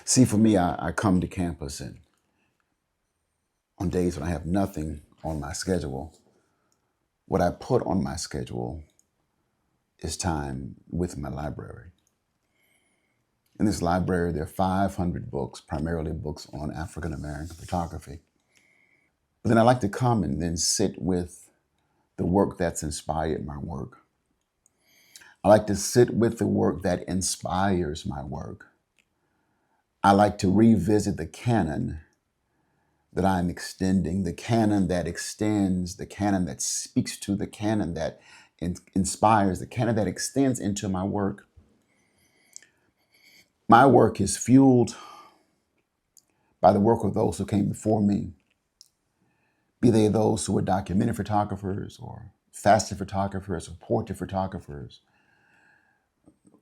See, for me, I come to campus, and on days when I have nothing on my schedule, what I put on my schedule is time with my library. In this library, there are 500 books, primarily books on African American photography. But then I like to come and then sit with the work that's inspired my work. I like to sit with the work that inspires my work. I like to revisit the canon that I'm extending, the canon that extends, the canon that speaks to, the canon that inspires, the canon that extends into my work. My work is fueled by the work of those who came before me, be they those who were documentary photographers or fashion photographers or portrait photographers,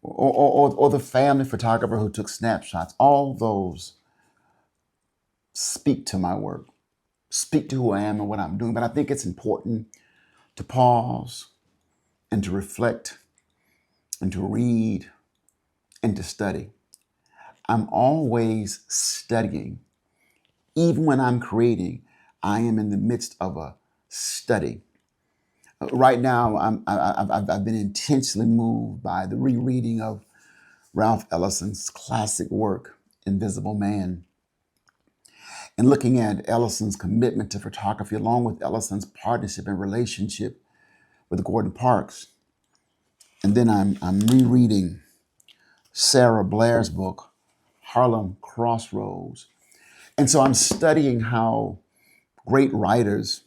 or the family photographer who took snapshots. All those speak to my work, speak to who I am and what I'm doing. But I think it's important to pause and to reflect and to read and to study. I'm always studying. Even when I'm creating, I am in the midst of a study. Right now, I've been intensely moved by the rereading of Ralph Ellison's classic work, Invisible Man, and looking at Ellison's commitment to photography along with Ellison's partnership and relationship with Gordon Parks. And then I'm rereading Sarah Blair's book, Harlem Crossroads. And so I'm studying how great writers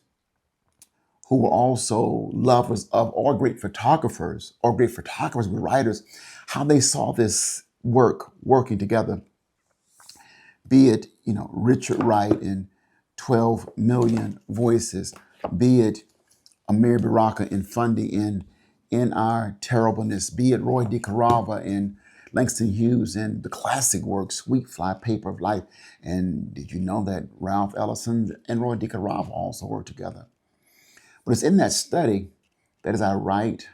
who were also lovers of, or great photographers with writers, how they saw this work working together, be it, Richard Wright in 12 Million Voices, be it Amir Baraka in Fundy in Our Terribleness, be it Roy DeCarava in Langston Hughes in the classic work, Sweet Fly Paper of Life. And did you know that Ralph Ellison and Roy DeCarava also worked together? But it's in that study that as I write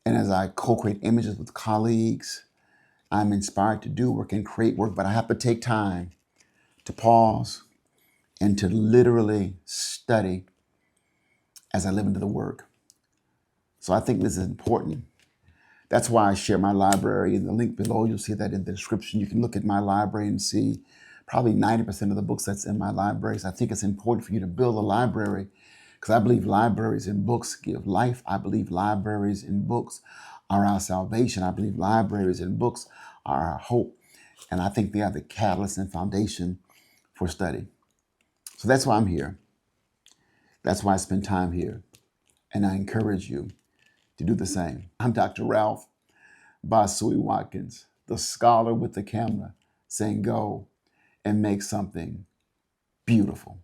and as I co-create images with colleagues, I'm inspired to do work and create work, but I have to take time to pause and to literally study as I live into the work. So I think this is important. That's why I share my library in the link below. You'll see that in the description. You can look at my library and see probably 90% of the books that's in my libraries. I think it's important for you to build a library because I believe libraries and books give life. I believe libraries and books are our salvation. I believe libraries and books are our hope. And I think they are the catalyst and foundation for study. So that's why I'm here. That's why I spend time here. And I encourage you to do the same. I'm Dr. Ralph Basui Watkins, the scholar with the camera, saying go and make something beautiful.